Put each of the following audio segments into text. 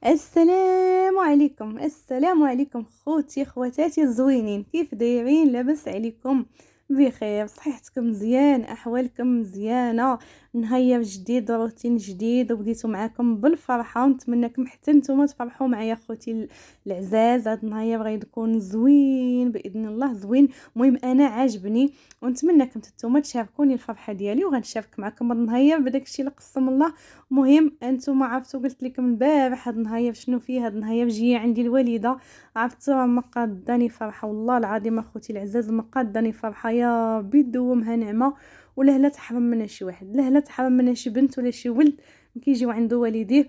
السلام عليكم، السلام عليكم خوتي خواتاتي الزوينين، كيف دايرين؟ لاباس عليكم؟ بخير؟ صحيحتكم مزيان؟ احوالكم مزيانه؟ نهار جديد، روتين جديد، وبديتو معاكم بالفرحه، ونتمنىكم حتى نتوما تفرحوا معايا خوتي العزاز. هاد النهار غادي يكون زوين باذن الله، زوين. المهم انا عاجبني، ونتمنىكم نتوما تشاركوني الفرحه ديالي، وغنشارك معكم هاد النهار بداك الشيء اللي قسم الله. مهم انتم عرفتوا، قلت لكم البارح هاد النهار شنو فيه. هاد النهار جايه عندي الوالده، عرفتوا ما قاداني فرحه والله العظيم اخوتي العزاز، ما قاداني فرحه. يا ربي دومها نعمه، ولا لا تحرم منها شي واحد، لا تحرم منها شي بنت ولا شي ولد كيجيو عنده والديه.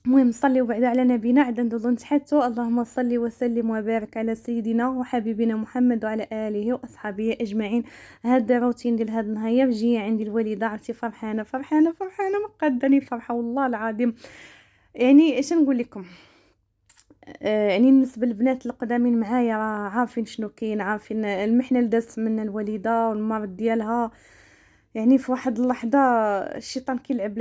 المهم صلي وبعد على نبينا، عاد ندوزو نتحدثوا. اللهم صل وسلم وبارك على سيدنا وحبيبنا محمد وعلى اله واصحابه اجمعين. هاد الروتين ديال هاد النهار جايه عندي الوالده، عرفتي فرحانه فرحانه فرحانه، ما قاداني فرحه والله العظيم. يعني اش نقول لكم، يعني بالنسبه للبنات القدامين معايا راه عارفين شنو كاين، عارفين المحنه اللي دازت منا الوالده والمرض ديالها. يعني في واحد اللحظه الشيطان كيلعب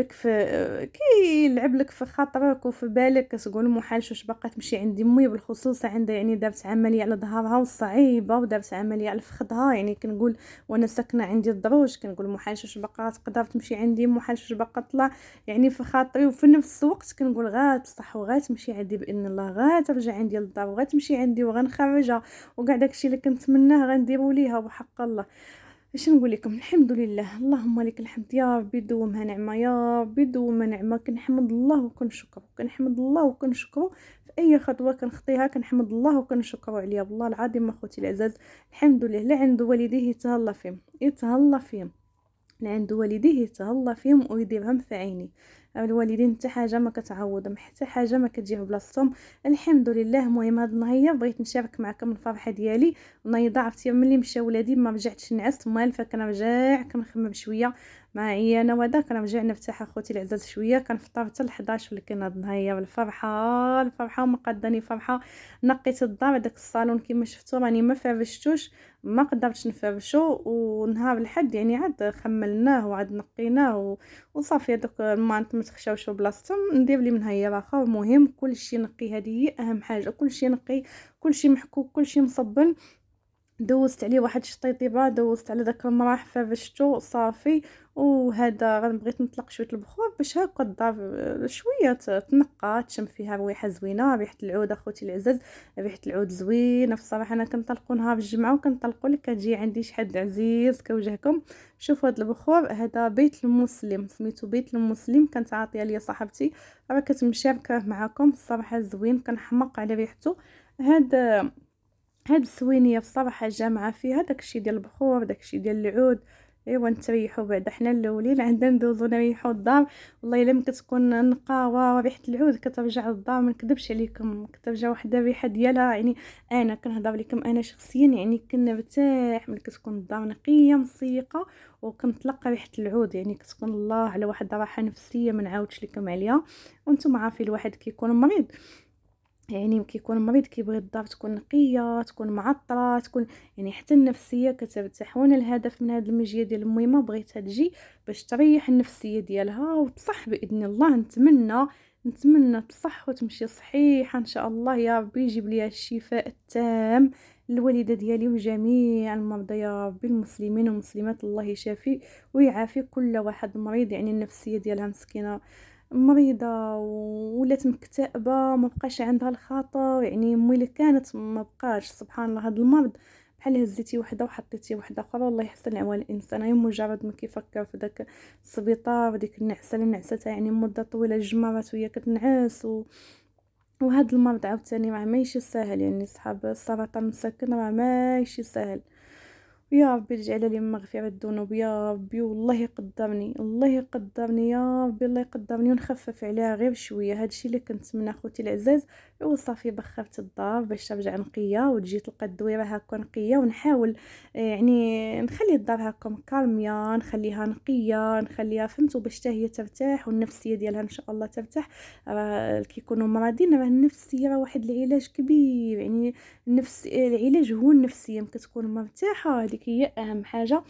لك في خاطرك وفي بالك، تقول محال واش باقا تمشي عند امي، بالخصوص عندها يعني دارت عمليه على ظهرها والصعيبه، ودارت عمليه على فخذها. يعني كنقول وانا ساكنه عندي الدروج، كنقول محال واش باقا تقدر تمشي عندي، محال واش باقا طلع يعني في خاطري. وفي نفس الوقت كنقول غتصح وغتمشي عندي باذن الله، غترجع عندي للدار وغتمشي عندي وغنخرجها، وكاع داكشي اللي كنتمناه غنديروا ليها وحق الله. اش نقول لكم، الحمد لله، اللهم لك الحمد يا ربي، دومها نعمه يا ربي، دومها نعمه. كنحمد الله وكنشكره، كنحمد الله وكنشكره في اي خطوه كنخطيها، كنحمد الله وكنشكره عليها والله العظيم اخوتي العزاز. الحمد لله. لا عنده والديه يتهلا فيهم، يتهلا فيهم، اللي عنده والديه يتهلا فيهم ويديرهم في عيني. الوالدين حتى حاجه ما كتعوضهم، حتى حاجه ما كتجي بلاصتهم. الحمد لله. المهم هاد النهار بغيت نشارك معكم الفرحه ديالي. نايضه عرفتي ملي مشى ولادي ما رجعتش نعست مالفه، كنرجع كنخمم شويه مع عيانه، وهذا كنرجع نرتاح اخوتي العزاز شويه. كنفطر حتى ل 11 اللي كان هاد النهار الفرحه الفرحه ما قداني فرحه. نقيت الدار، داك الصالون كما شفتوا راني ما فرشتوش، ما قدرتش نفرشو. ونهار الحد يعني عاد خملناه وعاد نقيناه وصافي. هذوك المانط ما تخشاوش بلاصتهم، ندير لي منها هي اخر. المهم كلشي نقي، هذه هي اهم حاجه، كلشي نقي، كلشي محكوك، كلشي مصبن. دوزت عليه واحد الشطيطيبه، دوزت على داك المراح، فرشتو صافي. وهذا بغيت نطلق شويه البخور باش هكا الدار شويه تنقى، تشم فيها رويحه زوينه، ريحه العود اخوتي العزاز، ريحه العود زوينه بصراحه. انا كنطلقوا نهار الجمعه وكنطلقوا لك كتجي عندي شحال عزيز كوجهكم. شوفوا هذا البخور، هذا بيت المسلم، سميتو بيت المسلم، كانت عاطيه ليا صاحبتي، راه كتمشاركه معكم الصراحه زوين، كنحماق على ريحته. هذا هاد السوينيه بصراحه جامعه فيها داكشي ديال البخور، داكشي ديال العود. ايوا نتريحوا بعد، حنا الاولين عندنا ندوزو نريحوا الدار. والله الا ملي كتكون نقاوه ريحه العود كترجع للدار، ما نكذبش عليكم، كترجع واحد الريحه ديالها. يعني انا كنهضر لكم انا شخصيا، يعني كنرتاح ملي كتكون الدار نقيه مصيقه وكنطلق ريحه العود. يعني كتكون الله على واحد الراحه نفسيه ما نعاودش لكم عليها. وانتم عارفين الواحد كيكون مريض، يعني كيكون مريض كيبغي الدار تكون نقيه، تكون معطره، تكون يعني حتى النفسيه كترتاح. وانا الهدف من هذه المجيه ديال الميمه بغيتها تجي باش تريح النفسيه ديالها وتصح باذن الله. نتمنى تصح وتمشي صحيحه ان شاء الله. يا ربي يجيب ليها الشفاء التام الوالده ديالي وجميع المرضى يا ربي، المسلمين والمسلمات، الله يشافي ويعافي كل واحد مريض. يعني النفسيه ديالها مسكينه مريضه ولات مكتئبه، ما بقاش عندها الخاطر. يعني ملي كانت ما بقاش، سبحان الله، هذا المرض بحال هزيتي وحده وحطيتي وحده اخرى. والله يحسن عوان الانسان، غير مجرد ما كيفكر في داك السبيطار وديك النعسه اللي نعستها يعني مده طويله، جمرات وهي كتنعس وهذا المرض عاوتاني راه ماشي ساهل. يعني صحاب السرطان مساكن راه ماشي ساهل. يا ربي اجعل لي من مغفرة الذنوب يا ربي، والله يقدرني، الله يقدرني يا ربي، الله يقدرني ونخفف عليها غير شويه. هادشي اللي كنتمنى اخوتي العزاز. وصافي بخرت الدار باش ترجع نقيه وتجي تلقى الدويره هكا نقيه، ونحاول يعني نخلي الدار هكا مكالميه، نخليها نقيه، نخليها فهمتوا باش حتى هي ترتاح والنفسيه ديالها ان شاء الله ترتاح. راه كيكونوا مرضين، راه النفسيه راه واحد العلاج كبير. يعني العلاج هو النفسيه، كتكون مرتاحه هذيك هي اهم حاجه.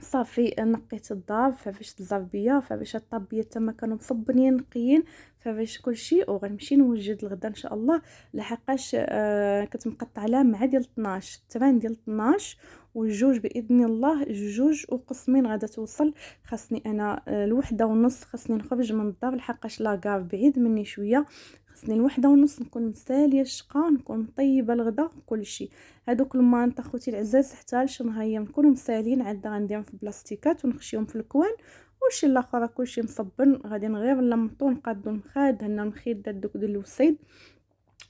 صافي نقيت الدار فباش الزربيه فباش الطابيه تما كانوا مصبنين نقيين فباش كلشي وغنمشي نوجد الغدا ان شاء الله لحقاش كنت مقطعه لها مع ديال 12 التران ديال 12 والجوج باذن الله جوج وقسمين غادا توصل. خاصني انا الوحده ونص خاصني نخرج من الدار لحقاش لاكار بعيد مني شويه. خاصني الوحده ونص نكون مساليه الشقه نكون مطيبه الغدا كلشي. هادوك المانط اخوتي العزاز حتى لشنهايه نكونوا مسالين عاد غنديرهم في بلاستيكات ونخشيهم في الكوان. وشي الاخر كلشي مصبن غادي غير نلمطو نقادو المخاد هنا المخيد دوك ديال الوسيد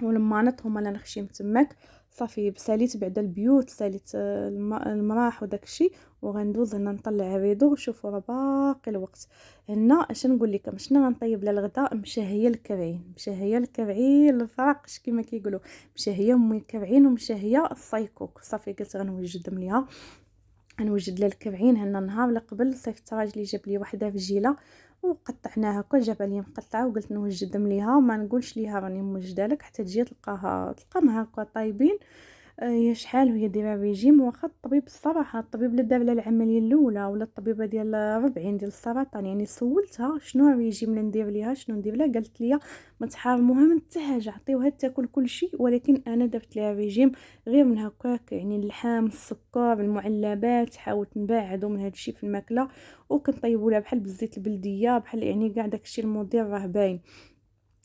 والمانط هما اللي نخشيهم تماك. صافي ساليت بعدا البيوت ساليت المراح وداكشي وغندوز هنا نطلع الريدو وشوفوا راه باقي الوقت. هنا اش نقول لكم شنو غنطيب للغداء مشاهيه الكرعين مشاهيه الكرعين الفراقش كما كيقولوا مشاهيه امي الكرعين ومشاهيه الصايكوك. صافي قلت غنوجدهم ليها غنوجد لها الكرعين هنا النهار اللي قبل صيفط الراجل جاب لي وحده رجيله وقطعناها هكا جابها لي مقطعه وقلت نوجدهم ليها وما نقولش ليها راني موجده لك حتى تجي تلقاهم هكا طايبين. هي شحال وهي دايره ريجيم واخا الطبيب الصراحه الطبيب اللي دار لها العمليه الاولى ولا الطبيبه ديال 40 ديال السرطان يعني سولتها شنو الريجيم اللي ندير ليها شنو ندير لها قالت لي ما تحرموها من حتى حاجه عطيوها تاكل كل شيء ولكن انا درت لها ريجيم غير من هكاك يعني اللحم السكر المعلبات حاولت نبعدو من هذا الشيء في الماكله وكنطيبوا لها بحال بالزيت البلديه بحال يعني كاع داكشي المدير راه باين.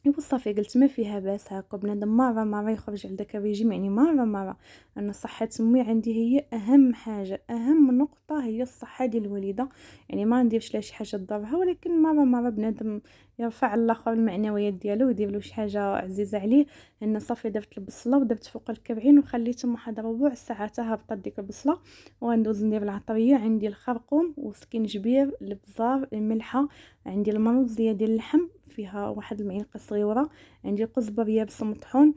ايوا صافي قلت ما فيها باس هكا بنادم مره يخرج على داك الريجيم يعني مره انا صحه امي عندي هي اهم حاجه اهم نقطه هي الصحه ديال الوالده. يعني ما نديرش لها شي حاجه تضرها ولكن مره بنادم يرفع الاخر المعنويات ديالو ويدير له شي حاجه عزيزه عليه. هنا صافي درت البصله ودرت فوق الكرعين وخليتهم واحد ربع ساعه حتى هبطت ديك البصله. وغندوز ندير العطريه عندي الخرقوم وسكينجبير البزار الملحه عندي المرزيه ديال اللحم فيها واحد المعلقه صغيره عندي قزبر يابس مطحون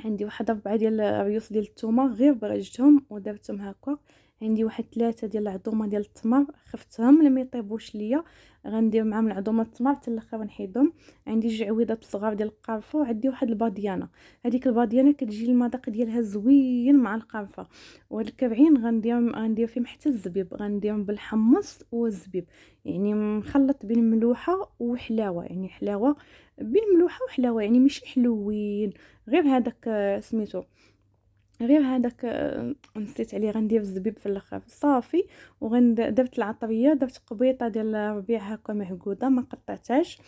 عندي واحد 4 ديال الريوس ديال الثومه غير برجتهم ودرتهم هكا. عندي واحد 3 ديال العظومه ديال التمر خفتهم لما يطيبوش ليا غندير معاهم العظومه التمر حتى الاخر نحيدهم. عندي جوج عويضات صغار ديال القرفه وعندي واحد الباديانه هذيك الباديانه كتجي المذاق ديالها زوين مع القرفه. وهاد الكرعين غندير فيهم حتى الزبيب غنديرهم بالحمص والزبيب يعني مخلط بين ملوحه وحلاوه يعني حلاوه بين ملوحه وحلاوه يعني ماشي حلوين غير هذاك سميتو غير هذاك نسيت عليه غندير الزبيب في الاخر صافي. درت العطريه درت قبيطه ديال ربيع هكا معقوده ما قطعتهاش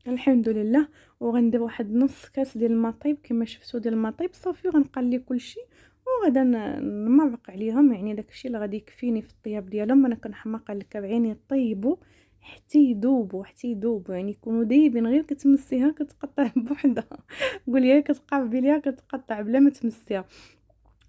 الحمد لله. وغندير واحد نص كاس ديال المطيب كما شفتوا ديال المطيب صافي وغنقلي كلشي وغادا نمرق عليهم يعني داكشي اللي غادي يكفيني في الطياب ديالهم. انا كنحماق الكرعين يطيبوا حتى يذوبوا يعني يكونوا دايبين غير كتمسيها كتقطع بوحدها قولي كتقربي ليها كتقطع بلا ما تمسيها.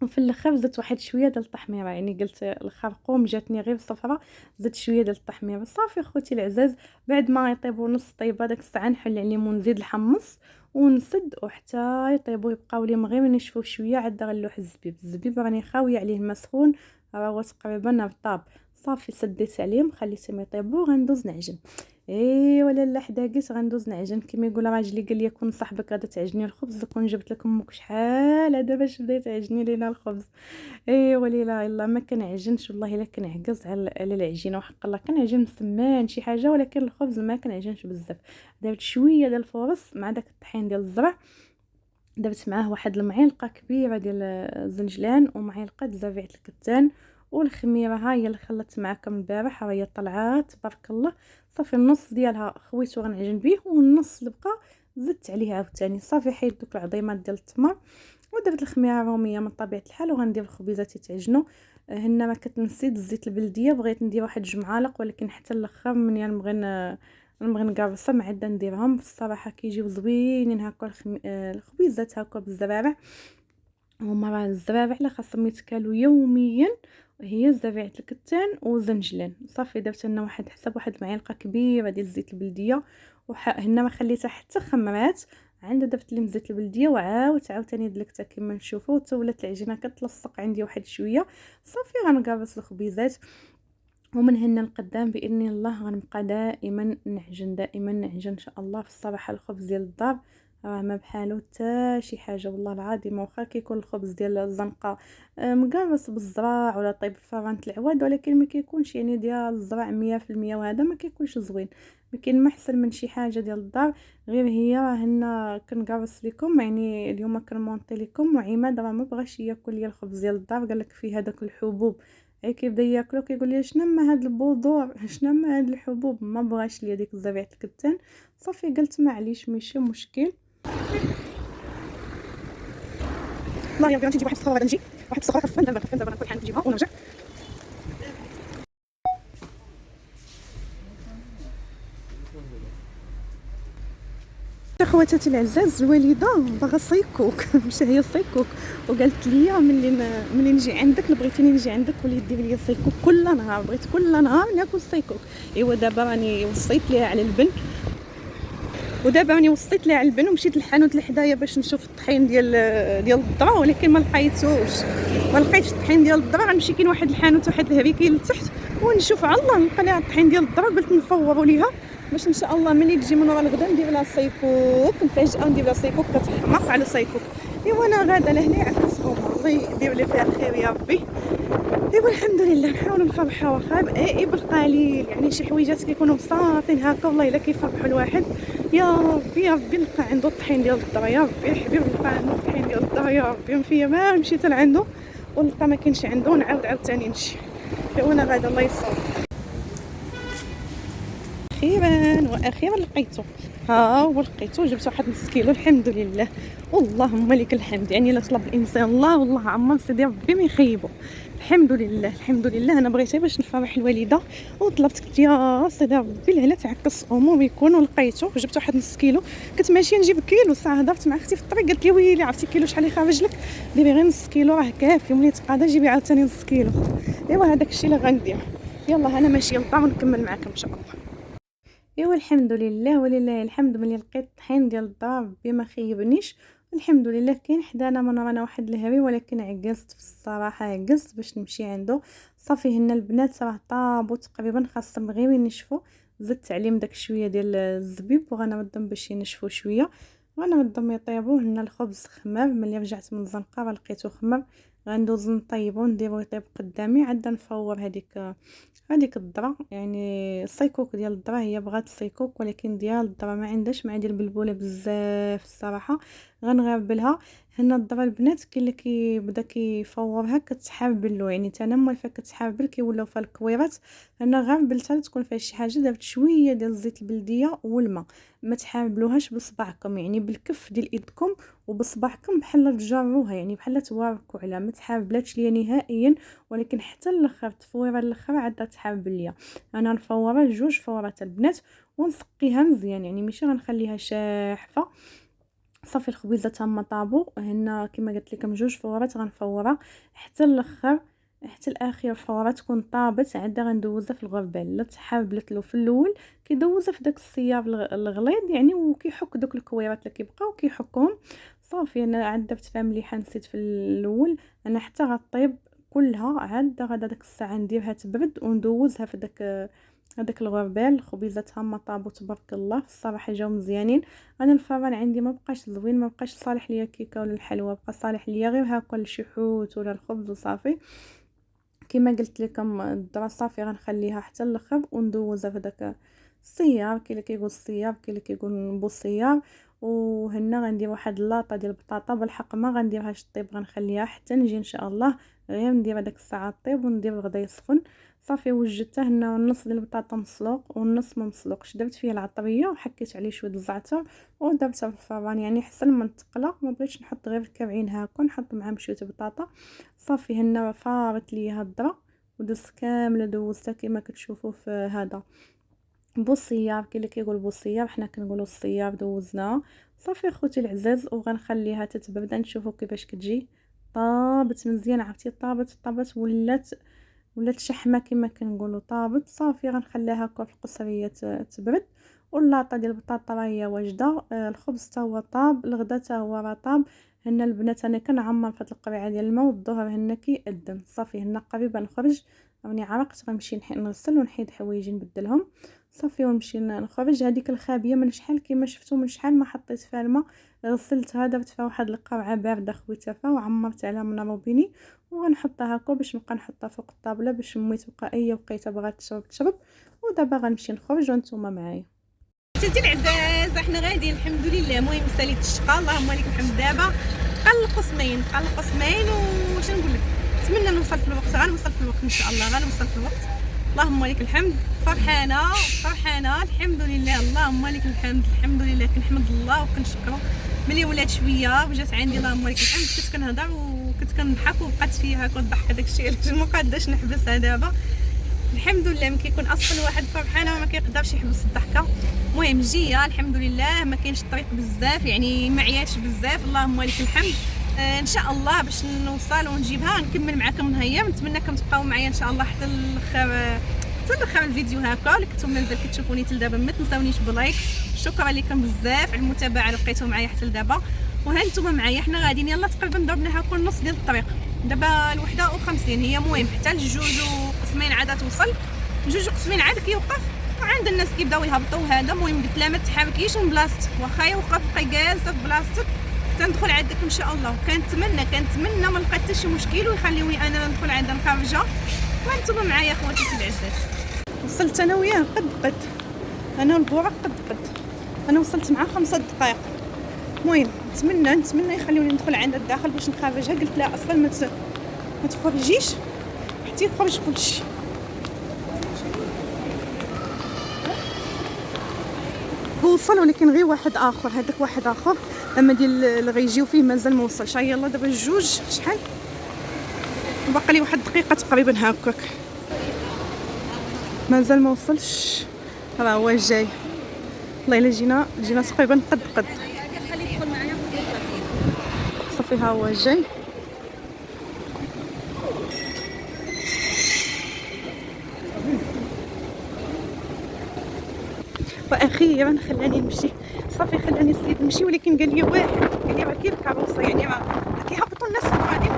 وفي الاخر زدت واحد شويه ديال التحميره يعني قلت الخرقوم جاتني غير صفرة زدت شويه ديال التحميره صافي اخوتي العزاز. بعد ما يطيبوا نص طيبه داك الساعه نحل عليهم ونزيد الحمص ونسد وحتى يطيبوا يبقاو لي غير من يشوفوا شويه عاد غنلوح الزبيب راني خاويه عليه الماء سخون راه هو تقريبا رطاب. صافي سديت عليهم خليتهم يطيبوا غندوز نعجن. ولا لا حداقيت غندوز نعجن كما يقول راجلي قال لي كون صاحبك غادا تعجني الخبز كون جبت لك امك شحال هذا باش بديت تعجني لينا الخبز. ولي لا الا ما كنعجنش والله الا كنعكز على العجينه وحق الله كنعجن مسمان شي حاجه ولكن الخبز ما كنعجنش بزاف. درت شويه ديال الفورص مع داك الطحين ديال الزرع درت معاه واحد المعلقه كبيره ديال الزنجلان ومعلقه زريعه الكتان والخميره ها هي اللي خلطت معكم البارح هي طلعات تبارك الله. صافي النص ديالها خويته غنعجن به والنص اللي بقى زدت عليه عاوتاني صافي حيد دوك العظيمات ديال التمر ودرت الخميره الروميه من طبيعه الحال وغندير الخبيزات يتعجنوا. هنا ما نسيت الزيت البلديه بغيت ندير واحد 2 معالق ولكن حتى الاخر من نبغي نقرصهم عاد نديرهم الصراحه كيجيو زوينين هكا الخبيزات هكا بالزرابع. هما راه الزرابع اللي خاصهم يتكالوا يوميا هي زريعه الكتان وزنجلان. صافي درت لنا واحد حسب واحد معلقه كبيره ديال الزيت البلديه هنا ما خليتها حتى خمرات عند درت لهم زيت البلديه عاوتاني دلكتها كما نشوفوا حتى ولات العجينه كتلصق عندي واحد شويه. صافي غنقرص الخبيزات ومن هنا لقدام باذن الله غنبقى دائما نعجن ان شاء الله. في الصراحه الخبز ديال الدار راه ما بحالو حتى شي حاجة والله العظيم. واخا كيكون الخبز ديال الزنقة مقرص بالزراع ولا طيب في فرانة العواد، ولكن ما كيكونش يعني ديال الزراع 100%، وهذا ما كيكونش زوين. ما كاين ما احسن من شي حاجة ديال الدار. غير هي هنا كنقرص لكم يعني اليوم كنمونطي لكم، وعماد راه ما بغاش ياكل ليا الخبز ديال الدار، قال لك فيه هذاك الحبوب. كيبدا ياكلو كيقول لي شنو ما هاد البذور شنو ما هاد الحبوب، ما بغاش ليا ديك الزريعه الكتان. صافي قلت معليش ماشي مشكل. والله يا بغيتي نجيب واحد الصخره غادي نجي، واحد الصخره خفيفه نكون حانت نجيبها ونرجع. خواتاتي العزاز، الوالده باغا صيكوك مشى هي صيكوك، وقالت لي ملي نجي عندك بغيتيني نجي عندك ولي دير لي صيكوك كل نهار، بغيت كل نهار ناكل صيكوك. ايوا دابا راني وصيت ليها على البن، ودابا راني وصيت ليها على البن ومشيت للحانوت اللي حدايا باش نشوف الطحين ديال الذره، ولكن ما لقيتوش، ما لقيتش الطحين ديال الذره. غنمشي كاين واحد الحانوت واحد الهريكي لتحت ونشوف على الله نلقى ليها الطحين ديال الذره. قلت نفوروا ليها باش ان شاء الله ملي تجي من ورا الغدا ندير لها صيكوك، نفاجئها ندير لها صيكوك كتحماق على صيكوك. ايوا انا غاده لهنا عكسهم، الله يدير لي فيها الخير يا ربي. ايوا الحمد لله نحاولوا نفرحوا واخا اي بالقليل، يعني شي حويجات كيكونوا بساطين هكا والله الا كيفرحوا الواحد. يا ربي يا ربي نلقى عنده الطحين ديال الدار، يا ربي يا حبيبي نلقى عنده الطحين ديال الدار، يا ربي فيا ما مشيت لعنده ونلقى ما كاينش عنده، نعاود عاوتاني نمشي. وانا غاده الله يصور. واخيرا لقيته، ها هو لقيته، جبت واحد نص كيلو الحمد لله. اللهم لك الحمد، يعني لا طلب الانسان الله والله عمر سيدي ربي ما يخيبه. الحمد لله الحمد لله. انا بغيت باش نفرح الوالده وطلبت، قلت يا سيدي ربي لهنا تعكس امور يكون، ولقيته جبت واحد نص كيلو. كنت ماشيه نجيب كيلو ساعه، هضرت مع اختي في الطريق قالت لي ويلي عرفتي كيلو شحال يخرج لك، ديري غير نص كيلو راه كافي، ملي تقادا جيبي عاوتاني نص كيلو. ايوا هذاك الشيء اللي غندير. يلا انا ماشيه للدار ونكمل معكم ان شاء الله. ايوا الحمد لله ولله الحمد، ملي لقيت الطحين ديال الدار ربي ما خيبنيش. الحمد لله. كاين حدانا من رانا واحد الهري، ولكن عجزت في الصراحه، عجزت باش نمشي عنده. صافي هنا البنات راه طابوا تقريبا، خاصهم غير ينشفوا. زدت عليهم داك شويه ديال الزبيب وغنردهم باش ينشفوا شويه، غنردهم يطيبوا. هنا الخبز خمر، ملي رجعت من الزنقه راه لقيتو خمر، غندوز نطيبو نديرو يطيب قدامي. عاد نفور هذيك الذره، يعني الصيكوك ديال الذره هي بغات الصيكوك، ولكن ديال الذره ما عندهاش مع ديال البلبوله بزاف الصراحه، غنغربلها. هنا الذره البنات كاين اللي كيبدا كيفورها كتحربلو، يعني تانا موالفه كتحربل كيولوا فيها الكويرات. انا غربلتها تكون فيها شي حاجه، درت شويه ديال الزيت البلديه والماء. ما تحربلوهاش بصبعكم، يعني بالكف ديال ايدكم وبصبعكم بحال تجروها، يعني بحال تواركوا عليها، ما تحربلاتش ليا نهائيا. ولكن حتى الاخر التفويره الاخر عاد تحربل ليا. انا نفورها جوج فورات البنات ونسقيها مزيان، يعني ماشي غنخليها شاحفه. صافي الخبيزات هما طابو هنا كما قلت لكم جوج فورات غنفورها حتى الاخر، حتى الاخير فورا تكون طابت. عاد غندوزها في الغربال، لا تحابلت له في الاول كيدوزها في داك الصياب الغليظ يعني، وكيحك دوك الكويرات اللي كيبقاو كيحكهم. صافي انا عاد درت فيها مليحه، نسيت في الاول. انا حتى غطيب كلها، عاد غادا داك الساعه نديرها تبرد وندوزها في داك هذاك الغربال. الخبيزات هما طابو تبارك الله الصراحه جاو مزيانين. انا الفران عندي ما بقاش زوين، ما بقاش صالح ليا كيكه ولا الحلوى، بقى صالح ليا غير هكا الشحوت ولا الخبز وصافي. كما قلت لكم الذره صافي غنخليها حتى الاخر وندوزها في داك الصياب. كاين اللي كيقول الصياب، كاين اللي كيقول بوصياب. وهنا غندير واحد لاطه ديال البطاطا، بالحق ما غنديرهاش طيب، غنخليها حتى نجي ان شاء الله غير ندير هذاك الساعه طيب وندير الغدا يسخن. صافي وجدتها هنا النص ديال البطاطا مسلوق والنص ما مسلوقش، درت فيه العطريه وحكيت عليه شويه الزعتر ودرتها في الفران، يعني حسن من تقلى. ما بغيتش نحط غير الكرعين هاكا، نحط معاهم شويه بطاطا. صافي هنا فارت لي الذره ودزت كامله دوزتها كما كتشوفوا في هذا بوصياب. كاين اللي كيقول بوصياب، حنا كنقولوا الصياب. دوزناها صافي اخوتي العزاز وغنخليها تتبرد نشوفوا كيفاش كتجي. طابت مزيان، عرفتي طابت ولات شحمه كما كنقولوا طابت. صافي غنخليها هكا في القصريه تبرد. واللاطه ديال البطاطا راه هي واجده. الخبز حتى هو طاب، الغدا حتى هو راه طاب. هنا البنات انا كنعمر في هاد القرعه ديال الماء، والظهر هنا كيأذن. صافي هنا قريبه نخرج، راني عرقت غنمشي نغسل ونحيد حوايجي نبدلهم. صافي ونمشي نخرج. هذيك الخابيه من شحال كيما شفتوا من شحال ما حطيت فيها الماء، غسلتها درت فيها واحد القرعه بارده خويتها فيها وعمرت عليها من روبيني، وغنحطها هكا باش نبقى نحطها فوق الطابله باش مي تبقى اي وقيته بغات تشرب. ودابا غنمشي نخرج وانتم معايا. سيدي العزاز احنا غاديين الحمد لله. المهم ساليت الشقه اللهم لك الحمد. دابا بقى القسمين واش نقول لك، نتمنى نوصل في الوقت، غنوصل في الوقت ان شاء الله، غنوصل في الوقت. اللهم لك الحمد. فرحانه الحمد لله. اللهم لك الحمد. الحمد لله كنحمد الله وكنشكره. ملي ولات شويه وجات عندي اللهم لك الحمد كنت كنهضر وكنت كنضحك وبقات فيها هكا الضحك داكشي علاش ما قاداش نحبسها. دابا الحمد لله ملي كيكون اصلا واحد فرحان ما كيقدرش يحبس الضحكه. المهم جيه الحمد لله، ما كاينش الطريق بزاف يعني ما عياتش بزاف اللهم لك الحمد. ان شاء الله باش نوصل ونجيبها نكمل معكم النهايه. نتمنىكم تبقاو معايا ان شاء الله حتى الاخر الفيديو هكا. اللي كنتم مازال كتشوفوني حتى لدابا ما تنساونيش بلايك. شكرا لكم بزاف على المتابعه اللي بقيتوا معايا حتى لدابا. وها نتوما معايا حنا غاديين يلا تقريبا ضربنا هكا النص ديال الطريق. دابا الوحده و50 هي. مهم حتى لجوج وقسمين عاد توصل. جوج قسمين عاد كيوقف وعند الناس كيبداو يهبطوا. هذا المهم قلت لها ما تحركيش من بلاصتك، واخا يوقف بقى جالسه في بلاصتك حتى ندخل عندك ان شاء الله. كنتمنى ما لقيت حتى شي مشكل ويخليوني انا ندخل عندها خارجه. وانتم معايا خواتي العزاز. وصلت انا وياه قد انا والبوراق قد انا وصلت مع 5 دقائق. المهم نتمنى يخليوني ندخل عندها الداخل باش نخرجها. قلت لها اصلا ما تخرجيش حتى يخرج كلشي. هو وصل ولكن غير واحد اخر، هذاك واحد اخر اما ديال اللي غيجيو فيه مازال ما وصلش. يلا دابا الجوج شحال باقي لي واحد دقيقه تقريبا هكاك، مازال ما وصلش. راه هو جاي. والله الا جينا تقريبا قد صافي ها هو جاي. واخيرا خلاني نمشي. صافي خلاني السيد نمشي، ولكن قال لي راه كاين الكاروسه يعني راه كيهبطوا الناس غادي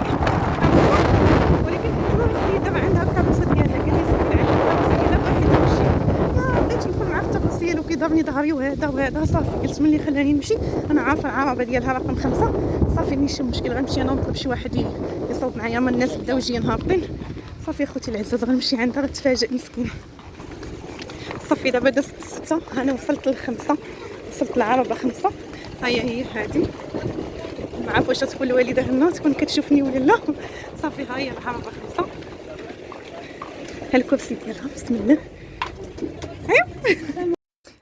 ولكن قلت له السيده ما عندها الكاروسه ديالها. قال لي صافي عندها الكاروسه ديالها بغيت نمشي. بديت ندخل معاه في التفاصيل وكيضربني ظهري وهذا صافي قلت ملي خلاني نمشي انا عارفه العربه ديالها رقم 5. صافي ماشي مشكل غنمشي انا ونطلب شي واحد يصوت معايا. ما الناس بداو جايين هابطين. صافي اخوتي العزاز غنمشي عندها غتفاجئ مسكينه. صافي دابا دازت 6 انا وصلت ل5، وصلت للعربه 5. هي هادي. ما عارف واش تكون الوالده هنا تكون كتشوفني ولا لا. صافي ها هي العربه 5. ها الكرسي ديالها بسم الله.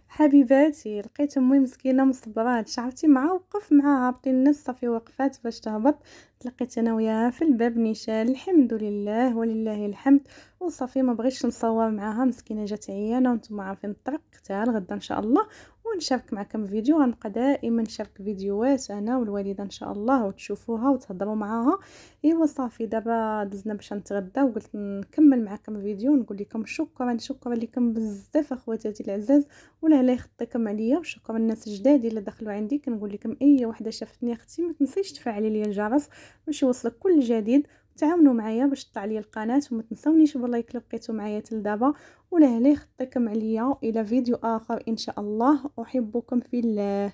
حبيباتي لقيت امي مسكينه مصبرات شعرتي مع وقف معها هابطين الناس. صافي وقفات باش تهبط. تلقيت انا وياها في الباب نيشان الحمد لله ولله الحمد. وصافي ما بغيتش نصور معاها مسكينه جات عيانه وانتم عارفين الطريق حتى الغدا ان شاء الله. ونشارك معكم فيديو، غنبقى دائما نشارك فيديوهات انا والوالده ان شاء الله وتشوفوها وتهضروا معاها. ايوا صافي دابا دزنا باش نتغدى وقلت نكمل معكم فيديو ونقول لكم شكرا لكم بزاف اخواتاتي العزاز ولا لا يخطيكم عليا. وشكرا الناس الجداد اللي دخلوا عندي. كنقول لكم اي وحده شافتني اختي ما تنسيش تفعلي لي الجرس باش يوصلك كل جديد. تعاونوا معايا باش تطلع لي القناه وما تنسونيش باللايك اللي بقيتوا معايا تل دابا. ولا لا يخطيكم عليا الى فيديو اخر ان شاء الله. احبكم في الله.